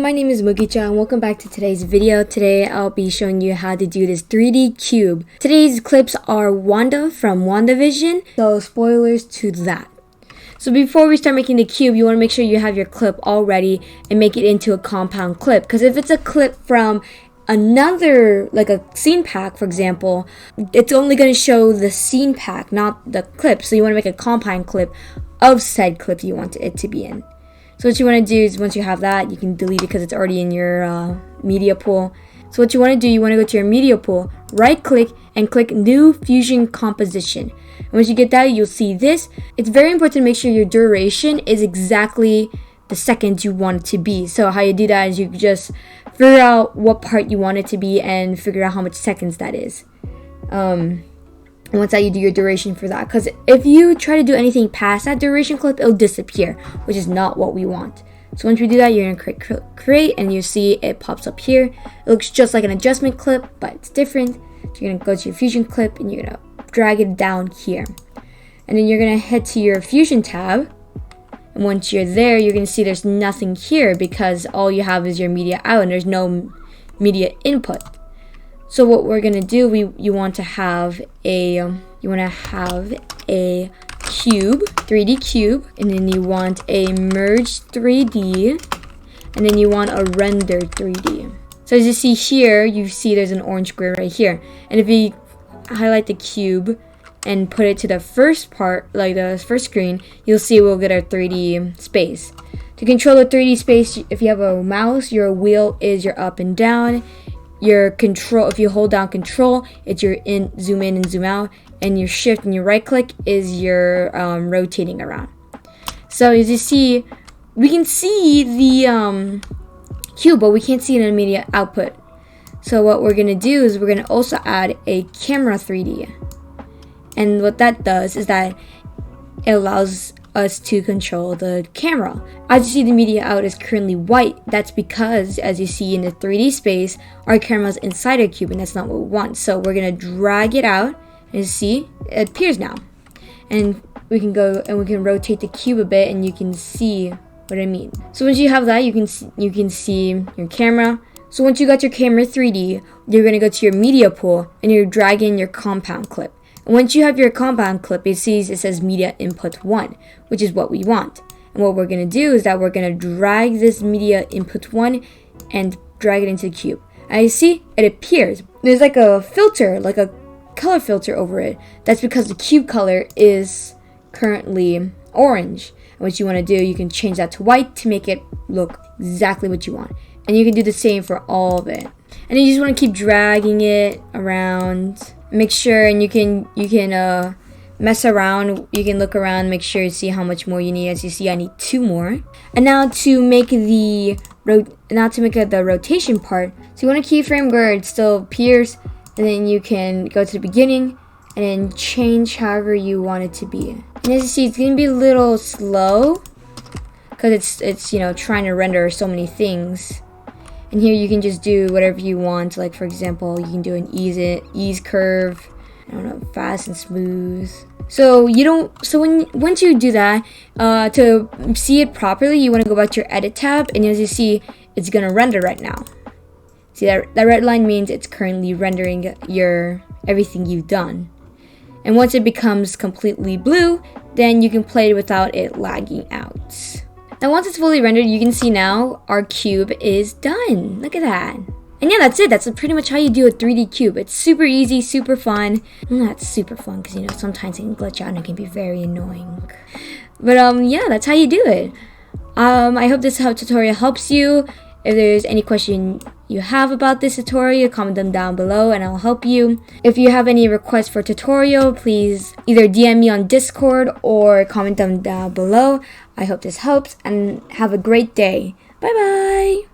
my name is Mugx and welcome back to today's video. Today I'll be showing you how to do this 3D cube. Today's clips are Wanda from WandaVision, so spoilers to that. So before we start making the cube, you want to make sure you have your clip all ready and make it into a compound clip. Because if it's a clip from another, like a scene pack for example, it's only going to show the scene pack, not the clip. So you want to make a compound clip of said clip you want it to be in. So what you want to do is once you have that, you can delete it because it's already in your media pool. So what you want to do, you want to go to your media pool, right click and click new fusion composition. And once you get that, you'll see this. It's very important to make sure your duration is exactly the seconds you want it to be. So how you do that is you just figure out what part you want it to be and figure out how much seconds that is. And once that, you do your duration for that, because if you try to do anything past that duration clip, it'll disappear, which is not what we want. So once we do that, you're going to create and you see it pops up here. It looks just like an adjustment clip, but it's different. So you're going to go to your fusion clip and you're going to drag it down here, and then you're going to head to your fusion tab. And once you're there, you're going to see there's nothing here because all you have is your media out and there's no media input. So what we're gonna do, you want to have a cube, 3D cube, and then you want a merge 3D, and then you want a render 3D. So as you see here, you see there's an orange square right here, and if you highlight the cube and put it to the first part, like the first screen, you'll see we'll get our 3D space. To control the 3D space, if you have a mouse, your wheel is your up and down. Your control, if you hold down control, it's your zoom in and zoom out, and your shift and your right click is your rotating around. So as you see, we can see the cube, but we can't see an immediate output. So what we're gonna do is we're gonna also add a camera 3D, and what that does is that it allows us to control the camera. As you see, the media out is currently white. That's because, as you see in the 3D space, our camera's inside our cube, and that's not what we want. So we're gonna drag it out, and you see it appears now. And we can go and we can rotate the cube a bit, and you can see what I mean. So once you have that, you can see your camera. So once you got your camera 3D, you're gonna go to your media pool, and you're dragging your compound clip. And once you have your compound clip, it says media input 1, which is what we want. And what we're going to do is that we're going to drag this media input 1 and drag it into the cube. And you see, it appears. There's like a filter, like a color filter over it. That's because the cube color is currently orange. And what you want to do, you can change that to white to make it look exactly what you want. And you can do the same for all of it. And then you just want to keep dragging it around. Make sure, and you can mess around. You can look around, make sure you see how much more you need. As you see, I need 2 more. And now to make the rotation part, so you want to keyframe where it still appears, and then you can go to the beginning and then change however you want it to be. And as you see, it's gonna be a little slow because it's trying to render so many things. And here you can just do whatever you want. Like for example, you can do an ease curve, I don't know, fast and smooth. So once you do that, to see it properly, you want to go back to your edit tab, and as you see, it's gonna render right now. See that red line means it's currently rendering everything you've done. And once it becomes completely blue, then you can play it without it lagging out. And once it's fully rendered, you can see now our cube is done. Look at that. And yeah, that's it. That's pretty much how you do a 3D cube. It's super easy, super fun. Not super fun because, sometimes it can glitch out and it can be very annoying. But yeah, that's how you do it. I hope this tutorial helps you. If there's any question you have about this tutorial, comment them down below and I'll help you. If you have any requests for tutorial, please either DM me on Discord or comment them down below. I hope this helps and have a great day. Bye bye!